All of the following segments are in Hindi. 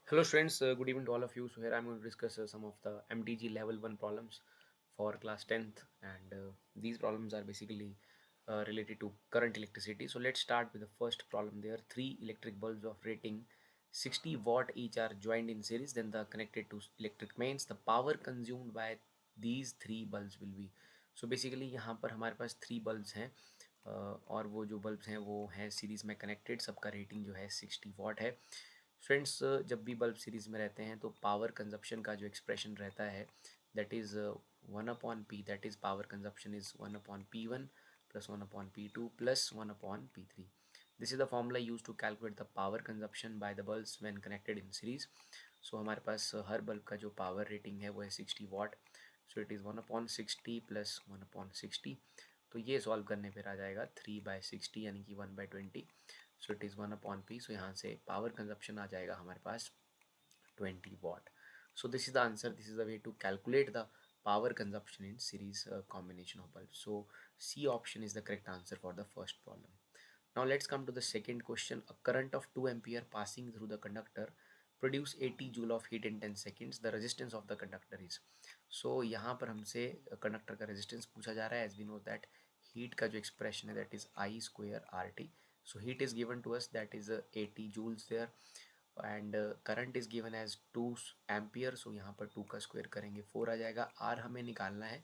Hello students, good evening to all of you. So here I'm going to discuss some of the MTG level 1 problems for class 10th, and these problems are basically related to current electricity. So let's start with the first problem. There are three electric bulbs of rating 60 watt each are joined in series, then the connected to electric mains. The power consumed by these three bulbs will be. So basically यहाँ पर हमारे पास थ्री बल्ब्स हैं और वो जो बल्ब्स हैं वो हैं सीरीज़ में कनेक्टेड, सबका रेटिंग जो है 60 वाट है। फ्रेंड्स, जब भी बल्ब सीरीज़ में रहते हैं तो पावर कंजप्शन का जो एक्सप्रेशन रहता है that is 1/p, that is power consumption is 1/p1 plus 1/p2 plus 1/p3। This is the formula use to calculate the power consumption by the bulbs when connected in series. So हमारे पास हर बल्ब का जो पावर रेटिंग है वो है 60 watt. So it is 1/60 plus 1/60। तो ये सॉल्व करने पर आ जाएगा 3/60 यानी कि 1/20। सो इट इज़ 1/p। सो यहाँ से पावर कंजप्शन आ जाएगा हमारे पास 20 watt. So this is the answer, this is the way to calculate the power consumption in series combination of bulbs. So C option is the correct answer for the first problem. Now let's come to the second question. A current of 2 ampere passing through the conductor produce 80 joule of heat in 10 seconds. The resistance of the conductor is. So यहाँ पर हमसे कंडक्टर का रेजिस्टेंस पूछा जा रहा है. As we know that heat का जो एक्सप्रेशन है that is I square R T. So heat is given to us, that is 80 joules there, and current is given as 2 ampere. So यहाँ पर 2 का स्क्वायर करेंगे 4 आ जाएगा. R हमें निकालना है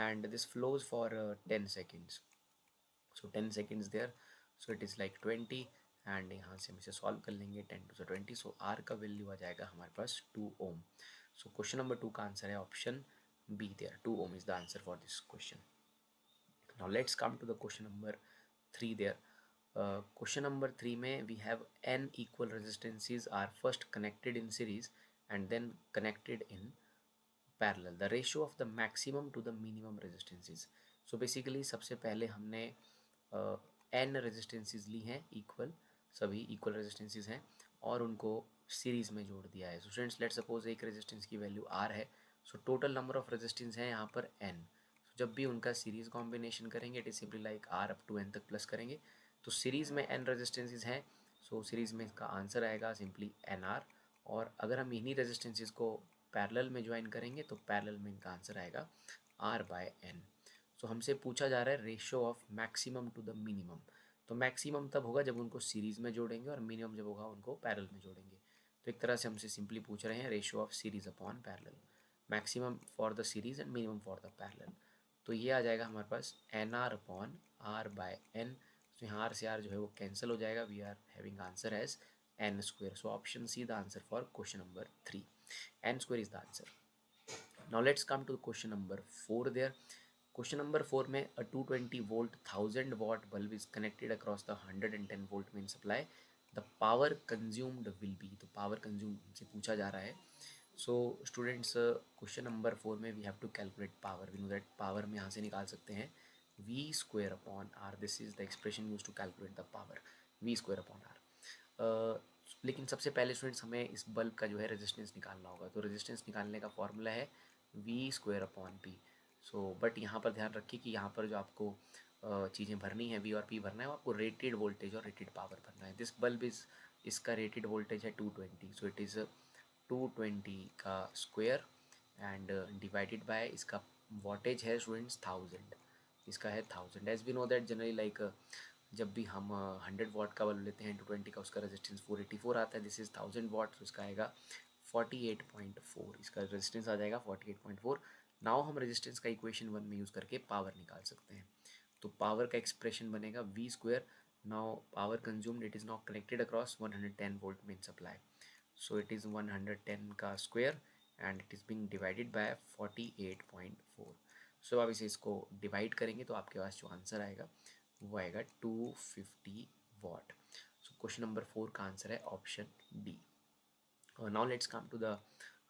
and this flows for 10 seconds. So 10 seconds there, so it is like 20, and यहाँ से हम इसे सॉल्व कर लेंगे 10 to the 20. So R का वैल्यू आ जाएगा हमारे पास 2 ohm. So क्वेश्चन नंबर 2 का आंसर है option B there. 2 ohm is the answer for this question. Now let's come to the question number 3 there. Question number 3 में we have n equal resistances are first connected in series and then connected in parallel. The ratio of the maximum to the minimum resistances. So basically सबसे पहले हमने n रेजिस्टेंसेस ली हैं इक्वल, सभी इक्वल रेजिस्टेंसेस हैं और उनको सीरीज में जोड़ दिया है. सो स्टूडेंट्स, लेट सपोज एक रेजिस्टेंस की वैल्यू r है. So total number of resistance हैं यहाँ पर n. जब भी उनका सीरीज कॉम्बिनेशन करेंगे it is simply like r up to n तक प्लस करेंगे. तो सीरीज में n रेजिस्टेंसेस हैं. सो सीरीज में इसका आंसर आएगा सिंपली nr. और अगर हम इन्हीं रेजिस्टेंसेस को पैरेलल में ज्वाइन करेंगे तो पैरेलल में इनका आंसर आएगा r/n. सो हमसे पूछा जा रहा है ratio of maximum to the minimum. तो मैक्सिमम तब होगा जब उनको सीरीज में जोड़ेंगे और मिनिमम जब होगा उनको पैरेलल में जोड़ेंगे. तो एक तरह से हमसे सिंपली पूछ रहे हैं ratio of series upon parallel, maximum for the series and minimum for the parallel. तो ये आ जाएगा हमारे पास nr/r/n. तो यहाँ आर से आर जो है वो कैंसिल हो जाएगा. We are having answer as n square. So option C the answer for question number 3. n square is the answer. Now let's come to question number 4 there. Question number 4 में a 220 volt 1000 watt bulb is connected across the 110 volt main supply. The power consumed will be. तो power consumed से पूछा जा रहा है. So students, question number 4 में we have to calculate power. We know that power में यहाँ से निकाल सकते हैं V square upon R. This is the expression used to calculate the power. V square upon R. लेकिन सबसे पहले स्टूडेंट्स हमें इस बल्ब का जो है रेजिस्टेंस निकालना होगा. तो रेजिस्टेंस निकालने का फॉर्मूला है V square upon P. So but यहाँ पर ध्यान रखिए कि यहाँ पर जो आपको चीज़ें भरनी है V और P भरना है, वो आपको रेटेड वोल्टेज और रेटेड पावर भरना है. दिस बल्ब इज़, इसका रेटेड वोल्टेज है 220. सो इट इज़ 220 का स्क्वायर एंड डिवाइडेड बाय इसका वॉटेज है स्टूडेंट्स 1000. इसका है 1000. As we know that generally like जब भी हम 100 वाट का बल्ब लेते हैं 220 का, उसका रेजिस्टेंस 484 आता है. दिस इज़ 1000 वाट. तो इसका आएगा 48.4. इसका रेजिस्टेंस आ जाएगा 48.4. नाउ हम रेजिस्टेंस का इक्वेशन 1 में यूज़ करके पावर निकाल सकते हैं. तो पावर का एक्सप्रेशन बनेगा V square. Now power consumed, it is not connected across 110 volt main supply. So it is 110 का square and it is being divided by 48.4. सो अब इसे इसको डिवाइड करेंगे तो आपके पास जो आंसर आएगा वो आएगा 250 वाट. सो क्वेश्चन नंबर 4 का आंसर है option D. Now let's come to the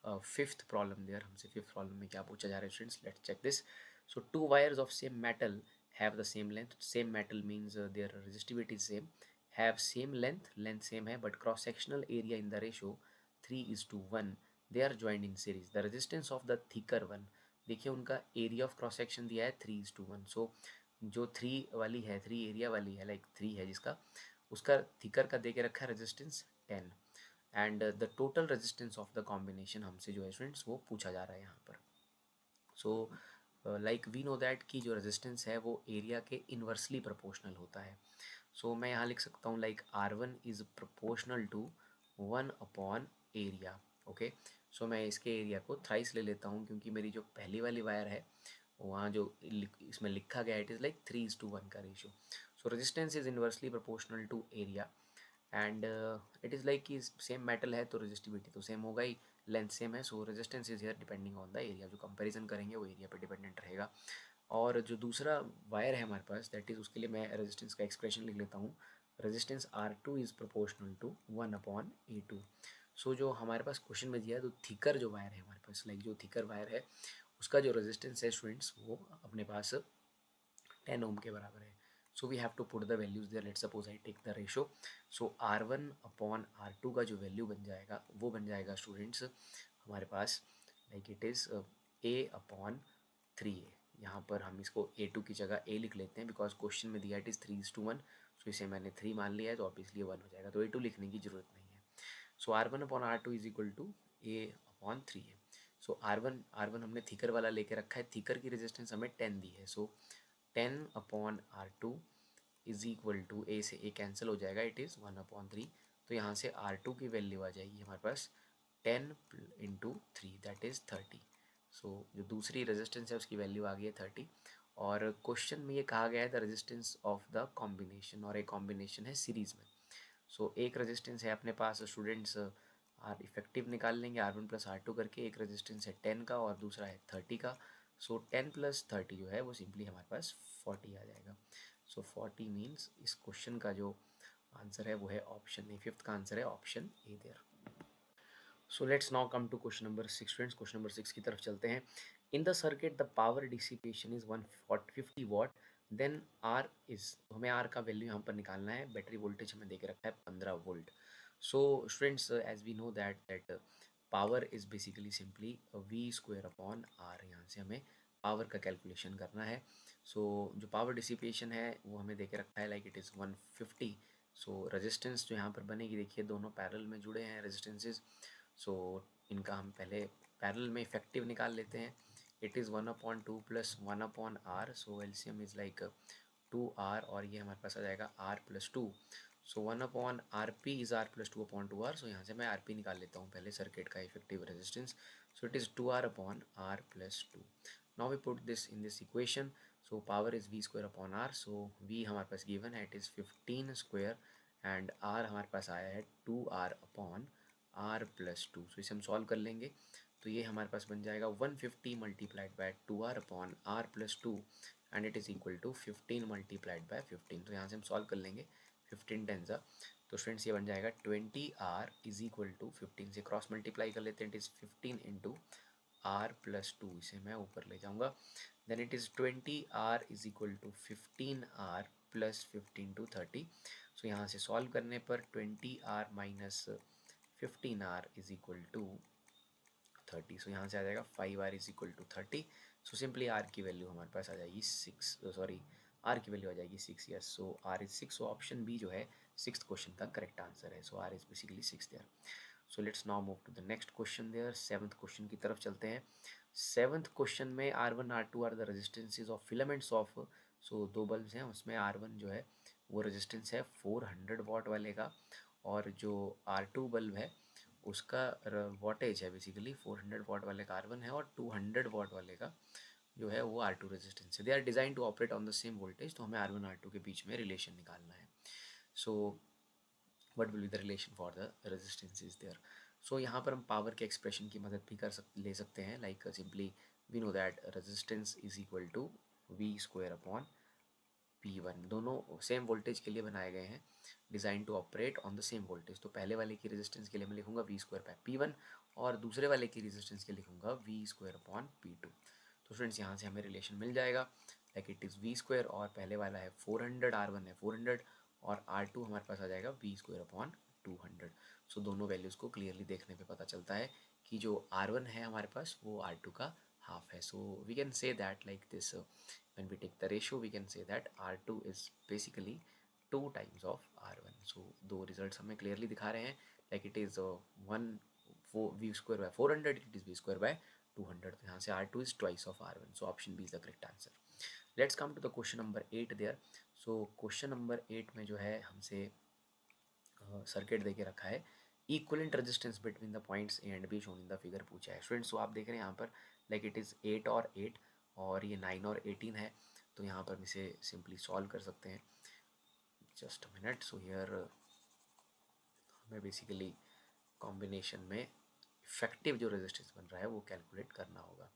fifth problem there. हमसे फिफ्थ प्रॉब्लम में क्या पूछा जा रहा है students, let's check this. So two wires of same metal have the same length. Same metal means their resistivity same. Have same length, length same है but cross sectional area in the ratio 3:1. They are joined in series. The resistance of the thicker one, देखिए उनका एरिया ऑफ क्रॉस सेक्शन दिया है 3:1. सो जो 3 वाली है, 3 एरिया वाली है, लाइक 3 है जिसका, उसका थिकर का दे के रखा है resistance 10. And the total resistance of the combination हमसे जो है स्टूडेंट्स वो पूछा जा रहा है यहाँ पर. So like we know that कि जो रेजिस्टेंस है वो एरिया के इन्वर्सली प्रोपोर्शनल होता है. सो मैं यहाँ लिख सकता हूँ like R1 is proportional to 1 upon area. Okay, so मैं इसके एरिया को थ्राइस ले लेता हूँ क्योंकि मेरी जो पहली वाली वायर है वहाँ जो इसमें लिखा गया इट इज़ लाइक 3:1 का ratio. So resistance is inversely proportional to area and it is like कि सेम मेटल है तो रेजिस्टिविटी तो सेम होगा ही, लेंथ सेम है. सो resistance is here depending on the area. जो कंपैरिजन करेंगे वो एरिया पे डिपेंडेंट रहेगा. और जो दूसरा वायर है हमारे पास दैट इज़ उसके लिए मैं रेजिस्टेंस का एक्सप्रेशन लिख लेता हूँ. Resistance R2 is proportional to 1 upon A2. So जो हमारे पास क्वेश्चन में दिया है तो थिकर जो वायर है हमारे पास लाइक जो थिकर वायर है उसका जो रेजिस्टेंस है स्टूडेंट्स वो अपने पास 10 ओम के बराबर है. So we have to put the values there. Let's suppose I take the ratio. So R1 upon R2 का जो वैल्यू बन जाएगा वो बन जाएगा स्टूडेंट्स हमारे पास like it is A upon 3A. यहाँ पर हम इसको A2 की जगह A लिख लेते हैं बिकॉज क्वेश्चन में दिया इट इज़ 3:1. सो इसे मैंने 3 मान लिया है तो ऑब्वियसली 1 हो जाएगा, तो A2 लिखने की ज़रूरत नहीं है. So R1 upon R2 is equal to A upon 3A. So R1 हमने थिकर वाला लेके रखा है. थिकर की रेजिस्टेंस हमें 10 दी है. So 10 upon R2 is equal to A से A कैंसिल हो जाएगा, इट इज़ 1/3. तो यहाँ से R2 की वैल्यू आ जाएगी हमारे पास 10 इंटू 3 दैट इज़ 30. सो जो दूसरी रेजिस्टेंस है उसकी वैल्यू आ गई है 30. और क्वेश्चन में ये कहा गया है the resistance of the combination, और एक कॉम्बिनेशन है सीरीज़ में. सो एक रेजिस्टेंस है अपने पास स्टूडेंट्स आर इफेक्टिव निकाल लेंगे R1 प्लस R2 करके. एक रेजिस्टेंस है 10 का और दूसरा है 30 का. सो 10 प्लस 30 जो है वो सिंपली हमारे पास 40 आ जाएगा. सो 40 मीन्स इस क्वेश्चन का जो आंसर है वो है ऑप्शन ए. फिफ्थ का आंसर है option A there. So let's now come to question number 6 friends. Question number 6 की तरफ चलते हैं. In the circuit the power dissipation is 150 watt then R is. हमें आर का वैल्यू यहाँ पर निकालना है. बैटरी वोल्टेज हमें दे के रखा है 15 volt. So students as we know that power is basically simply V square upon R. यहाँ से हमें पावर का कैलकुलेशन करना है. सो जो पावर डिसिपेशन है वो हमें दे के रखा है like it is 150. So resistance जो यहाँ पर बनेगी देखिए दोनों पैरेलल में जुड़े हैं रेजिस्टेंसेज. सो इनका हम पहले पैरेलल में इफेक्टिव निकाल लेते हैं. It is 1/2 plus 1/r. So LCM is like 2r और ये हमारे पास आ जाएगा r+2. So 1/rp is r+2/2r. सो यहाँ से मैं rp निकाल लेता हूँ पहले सर्किट का effective resistance. So it is 2r/r+2. Now we put this in this equation. So power is v square upon r. So v हमारे पास गिवन है it is 15 square and r हमारे पास आया है 2r अपॉन r+2. सो इसे हम सॉल्व कर लेंगे तो ये हमारे पास बन जाएगा 150 multiplied by 2r upon r+2 and it is equal to 15 multiplied by 15. तो यहाँ से हम सॉल्व कर लेंगे 15 टेन ज़ा. तो स्टूडेंट्स ये बन जाएगा 20r इज इक्वल टू 15 से क्रॉस मल्टीप्लाई कर लेते हैं. It is 15 into r+2. इसे मैं ऊपर ले जाऊँगा. Then it is 20r is equal to 15r plus 15 two 30. So यहाँ से सॉल्व करने पर 20r minus 15r is equal to 30. So यहाँ से आ जाएगा 5r is equal to 30. So simply r की वैल्यू हमारे पास आ जाएगी 6. सॉरी r की वैल्यू आ जाएगी 6. Yes, so r is 6. So option B जो है 6th क्वेश्चन का करेक्ट आंसर है. So r is basically 6 there. So let's now move to the next question there. 7th question की तरफ चलते हैं. 7th क्वेश्चन में R1 R2 are the resistances of filaments of. So दो बल्ब्स हैं उसमें R1 जो है वो रेजिस्टेंस है 400 वाट वाले का, और जो R2 बल्ब है उसका वॉटेज है बेसिकली 400 वाट वाले का R1 है और 200 वाट वाले का जो है वो R2 रेजिस्टेंस है. They are design to operate on the same voltage. तो हमें R1 R2 के बीच में रिलेशन निकालना है. So what will be the relation for the resistance is there. So यहाँ पर हम पावर के एक्सप्रेशन की मदद भी ले सकते हैं. Like simply we know that resistance is equal to V square upon P1. दोनों सेम वोल्टेज के लिए बनाए गए हैं, design to operate on the same voltage. तो पहले वाले की रेजिस्टेंस के लिए मैं लिखूंगा वी स्क्वायर बाय P1 और दूसरे वाले की रेजिस्टेंस के लिए लिखूंगा वी स्क्वायर अपॉन P2. तो फ्रेंड्स यहाँ से हमें रिलेशन मिल जाएगा like it is V square और पहले वाला है 400, R1 है 400 और R2 हमारे पास आ जाएगा वी स्क्वायर अपॉन 200. सो दोनों वैल्यूज़ को क्लियरली देखने पे पता चलता है कि जो R1 है हमारे पास वो R2 का हाफ है. So we can say that like this. When we take the ratio we can say that R2 is basically 2 times of R1. So दो रिजल्ट्स हमें क्लियरली दिखा रहे हैं. Like it is one V square by 400, it is V square by 200. तो यहाँ से R2 is twice of R1. So option B is the correct answer. Let's come to the question number 8 there. So question number 8 में जो है हमसे सर्किट दे के रखा है. Equivalent resistance between the points A and be shown in the figure पूछा है. स्टूडेंट्स तो आप देख रहे हैं यहाँ पर लाइक इट इज़ 8 और 8 और ये 9 और 18 है. तो यहाँ पर हम इसे सिंपली सॉल्व कर सकते हैं. Just a minute. So here हमें बेसिकली कॉम्बिनेशन में इफेक्टिव जो रेजिस्टेंस बन रहा है वो कैलकुलेट करना होगा.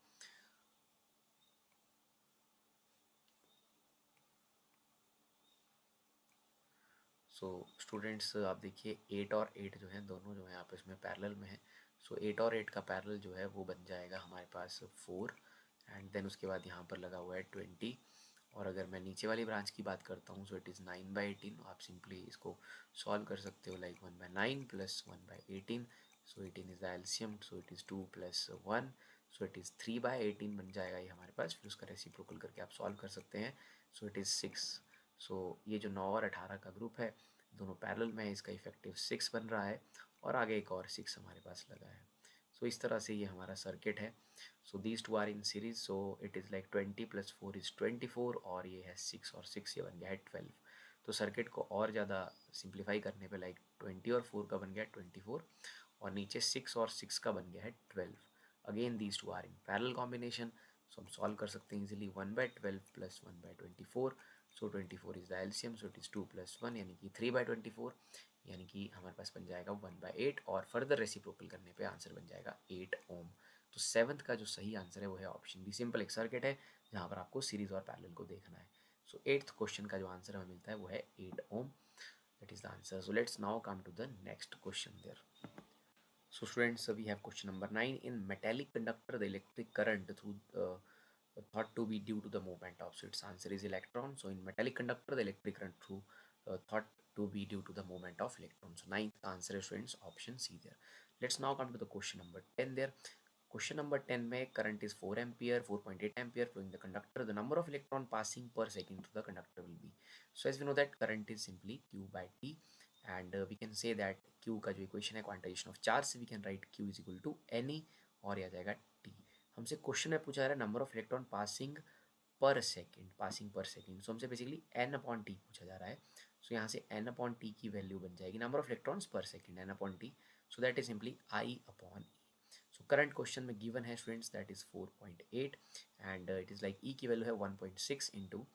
सो स्टूडेंट्स आप देखिए 8 और 8 जो है दोनों जो है आपस में पैरेलल में है. सो 8 और 8 का पैरेलल जो है वो बन जाएगा हमारे पास 4 एंड देन उसके बाद यहाँ पर लगा हुआ है 20. और अगर मैं नीचे वाली ब्रांच की बात करता हूँ सो इट इज़ 9/18. आप सिंपली इसको सॉल्व कर सकते हो like 1/9 plus 1/18. So 18 is the LCM. So it is 2 plus 1. So it is 3/18 बन जाएगा ये हमारे पास. फिर उसका रेसिप्रोकल करके आप सॉल्व कर सकते हैं. सो इट इज़ 6. सो ये जो 9 और 18 का ग्रुप है दोनों पैरेलल में है. इसका इफेक्टिव 6 बन रहा है और आगे एक और 6 हमारे पास लगा है. सो इस तरह से ये हमारा सर्किट है. So these two are in series. So it is like 20 plus 4 is 24 और ये है 6 और 6 ये बन गया है 12. तो सर्किट को और ज़्यादा सिंप्लीफाई करने पे लाइक 20 और 4 का बन गया है 24 और नीचे 6 और 6 का बन गया है 12. Again these two are in parallel combination. So हम सॉल्व कर सकते हैं easily. 1/12 plus 1/24. So 24 is the LCM. So it is 2 plus 1 यानी कि 3/24 यानी कि हमारे पास बन जाएगा 1/8 और फर्दर रेसिप्रोकल करने पे आंसर बन जाएगा 8 ओम. तो सेवन्थ का जो सही आंसर है वो है ऑप्शन बी. सिंपल एक सर्किट है जहाँ पर आपको सीरीज और पैरेलल को देखना है. सो एट्थ क्वेश्चन का जो आंसर हमें मिलता है वो है 8 ohm. That is the answer. So let's now come to the next question there. So students, we have question number 9. In metallic conductor, the electric current through thought to be due to the movement of. So its answer is electron. So in metallic conductor, the electric current through thought to be due to the movement of electrons. So ninth answer is students option C there. Let's now come to the question number 10 there. Question number 10 में current is 4 ampere, 4.8 ampere flowing the conductor. The number of electron passing per second through the conductor will be. So as we know that current is simply Q by T. And we can say that Q का जो इक्वेशन है क्वांटाइजेशन ऑफ चार्ज से we can write Q is equal to N E और आ जाएगा टी. हमसे क्वेश्चन में पूछा जा रहा है नंबर ऑफ इलेक्ट्रॉन पासिंग पर सेकेंड. पासिंग पर सेकेंड सो हमसे बेसिकली एन अपॉन टी पूछा जा रहा है. सो यहाँ से एन अपॉन टी की वैल्यू बन जाएगी number of electrons per second N upon T. So that is simply I upon E. So current question में गिवन है students that is 4.8 and it is like E की वैल्यू है 1.6 इंटू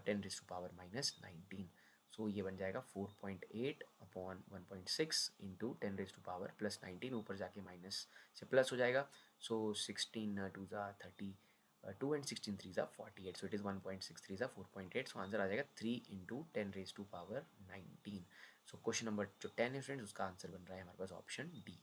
10⁻⁻19. सो ये बन जाएगा 4.8 अपॉन 1.6 इंटू 10⁻+19. ऊपर जाके माइनस से प्लस हो जाएगा. सो 16 2 ज़ा 32 एंड 16 3 ज़ा 48. सो इट इज़ 1.63 ज़ा 4.8. सो आंसर आ जाएगा 3 इंटू 10⁻19. सो क्वेश्चन नंबर जो 10 है फ्रेंड्स उसका आंसर बन रहा है हमारे पास option D.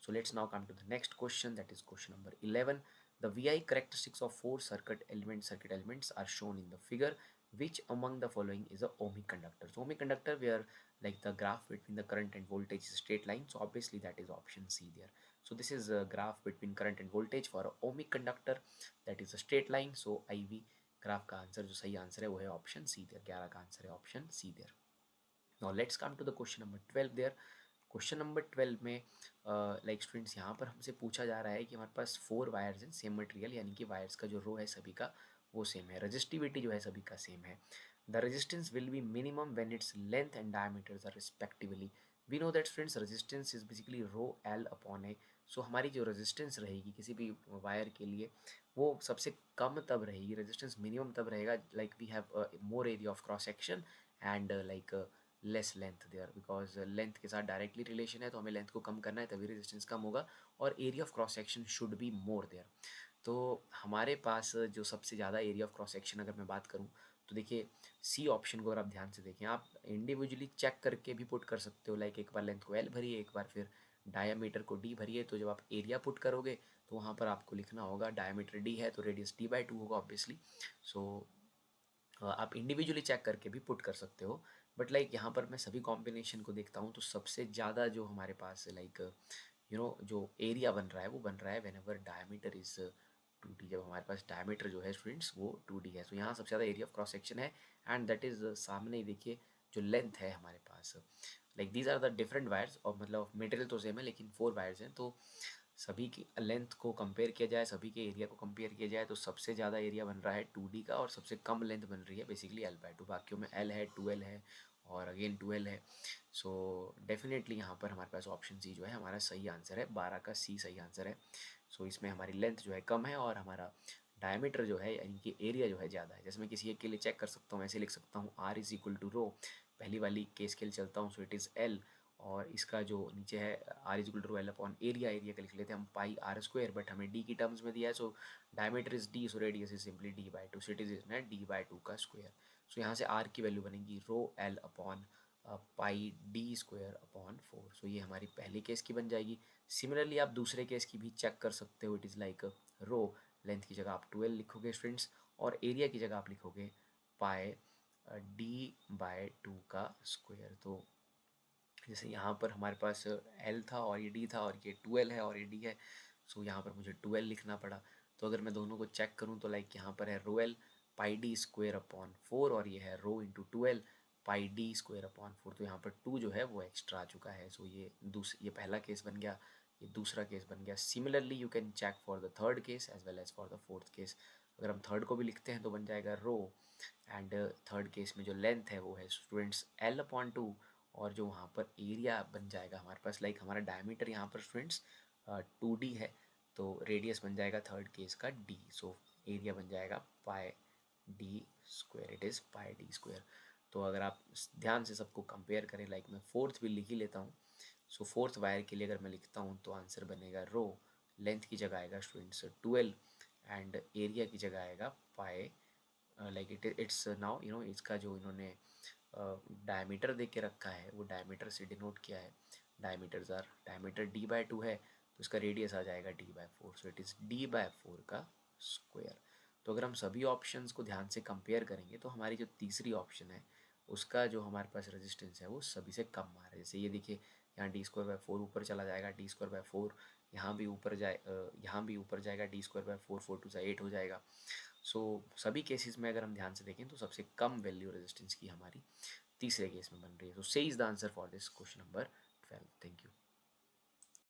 So let's now come to the next question, that is question number 11. The VI characteristics of four circuit elements are shown in the figure. Which among the following is a ohmic conductor? So ohmic conductor where like the graph between the current and voltage is a straight line. So obviously that is option C there. So this is a graph between current and voltage for a ohmic conductor, that is a straight line. So IV graph का आंसर जो सही आंसर है वो है ऑप्शन सी देयर. 11 का आंसर है option C there. Now let's come to the question number 12 there. Question number 12 में लाइक स्टूडेंट्स यहाँ पर हमसे पूछा जा रहा है कि हमारे पास 4 वायर्स हैं सेम मटेरियल यानी कि वायर्स का जो रो है सभी का वो सेम है. रजिस्टिविटी जो है सभी का सेम है. The resistance will be minimum when its length and diameters are respectively. We know that friends resistance is basically rho L upon A. So हमारी जो रेजिस्टेंस रहेगी किसी भी वायर के लिए वो सबसे कम तब रहेगी. रेजिस्टेंस मिनिमम तब रहेगा like we have more area of cross section and like less length there. Because length के साथ डायरेक्टली रिलेशन है तो हमें लेंथ को कम करना है तभी रेजिस्टेंस कम होगा और area of cross section should be more there. तो हमारे पास जो सबसे ज़्यादा एरिया ऑफ क्रॉस सेक्शन अगर मैं बात करूँ तो देखिए सी ऑप्शन को अगर आप ध्यान से देखें आप इंडिविजुअली चेक करके भी पुट कर सकते हो. लाइक एक बार लेंथ को एल भरिए एक बार फिर डायामीटर को डी भरिए. तो जब आप एरिया पुट करोगे तो वहाँ पर आपको लिखना होगा डायामीटर डी है तो रेडियस डी/2 होगा ऑब्वियसली. सो आप इंडिविजुअली चेक करके भी पुट कर सकते हो. बट लाइक यहाँ पर मैं सभी कॉम्बिनेशन को देखता हूँ तो सबसे ज़्यादा जो हमारे पास लाइक जो एरिया बन रहा है वो बन रहा है when ever diameter is 2D. जब हमारे पास डायमीटर जो है स्टूडेंट्स वो 2D है. तो यहाँ सबसे ज़्यादा एरिया ऑफ क्रॉस सेक्शन है एंड दैट इज़ सामने ही देखिए जो लेंथ है हमारे पास like these are the different wires, और मतलब मटेरियल तो सेम है लेकिन 4 वायर्स हैं, तो सभी की लेंथ को कंपेयर किया जाए, सभी के एरिया को कंपेयर किया जाए, तो सबसे ज़्यादा एरिया बन रहा है 2D का और सबसे कम लेंथ बन रही है बेसिकली L/2। बाकियों में L है, 2L है और अगेन 2L है। सो डेफिनेटली यहाँ पर हमारे पास ऑप्शन सी जो है हमारा सही आंसर है, 12 का सी सही आंसर है। सो इसमें हमारी लेंथ जो है कम है और हमारा डायमीटर जो है यानी कि एरिया जो है ज़्यादा है। जैसे मैं किसी एक के लिए चेक कर सकता हूँ, ऐसे लिख सकता हूँ R=ρ। पहली वाली केस के लिए चलता हूँ, सो इट इज़ L। और इसका जो नीचे है R=ρ L एरिया, एरिया का लिख लेते हैं हम पाई R², बट हमें D की टर्म्स में दिया है, so diameter is D, so radius is simply D/2, so it is D/2 का स्क्वायर। सो यहाँ से R की वैल्यू बनेगी ρL पाई D²/4। सो ये हमारी पहली केस की बन जाएगी। सिमिलरली आप दूसरे केस की भी चेक कर सकते हो। It is like rho, length की जगह आप 12 लिखोगे स्टूडेंट्स, और एरिया की जगह आप लिखोगे पाई D/2 का स्क्वायर। तो जैसे यहाँ पर हमारे पास L था और ये D था, और ये 2L है और ये D है, सो यहाँ पर मुझे 2L लिखना पड़ा। तो अगर मैं दोनों को चेक करूँ तो लाइक यहाँ पर है ρL पाई D²/4, और ये है रो इंटू 2L पाई D²/4। तो यहाँ पर 2 जो है वो एक्स्ट्रा आ चुका है। सो ये पहला केस बन गया, ये दूसरा केस बन गया। Similarly you can check for the third case as well as for the fourth case. अगर हम थर्ड को भी लिखते हैं तो बन जाएगा रो, एंड थर्ड केस में जो लेंथ है वो है स्टूडेंट्स L/2, और जो वहाँ पर एरिया बन जाएगा हमारे पास, लाइक हमारा डायमीटर यहाँ पर स्टूडेंट्स 2D है, तो रेडियस बन जाएगा थर्ड केस का D। सो एरिया बन जाएगा πD², इट इज़ πD²। तो अगर आप ध्यान से सबको कंपेयर करें, लाइक मैं फोर्थ भी लिख ही लेता हूँ। सो फोर्थ वायर के लिए अगर मैं लिखता हूँ तो आंसर बनेगा रो, लेंथ की जगह आएगा स्टूडेंट्स 12, एंड एरिया की जगह आएगा पाई, लाइक इट्स नाउ इसका जो इन्होंने डायमीटर दे के रखा है वो डायमीटर से डिनोट किया है। डायमीटर D/2 है, तो इसका रेडियस आ जाएगा D/4, so it is D/4 का स्क्वायर। तो अगर हम सभी ऑप्शंस को ध्यान से कंपेयर करेंगे तो हमारी जो तीसरी ऑप्शन है उसका जो हमारे पास रेजिस्टेंस है वो सभी से कम आ रहा है। जैसे ये देखिए, यहाँ D²/4 ऊपर चला जाएगा, D²/4 यहाँ भी ऊपर यहाँ भी ऊपर जाएगा, D²/4, 4×2=8 हो जाएगा। सो सभी केसेस में अगर हम ध्यान से देखें तो सबसे कम वैल्यू रेजिस्टेंस की हमारी तीसरे केस में बन रही है। सो से is the answer for this question number 12। Thank you.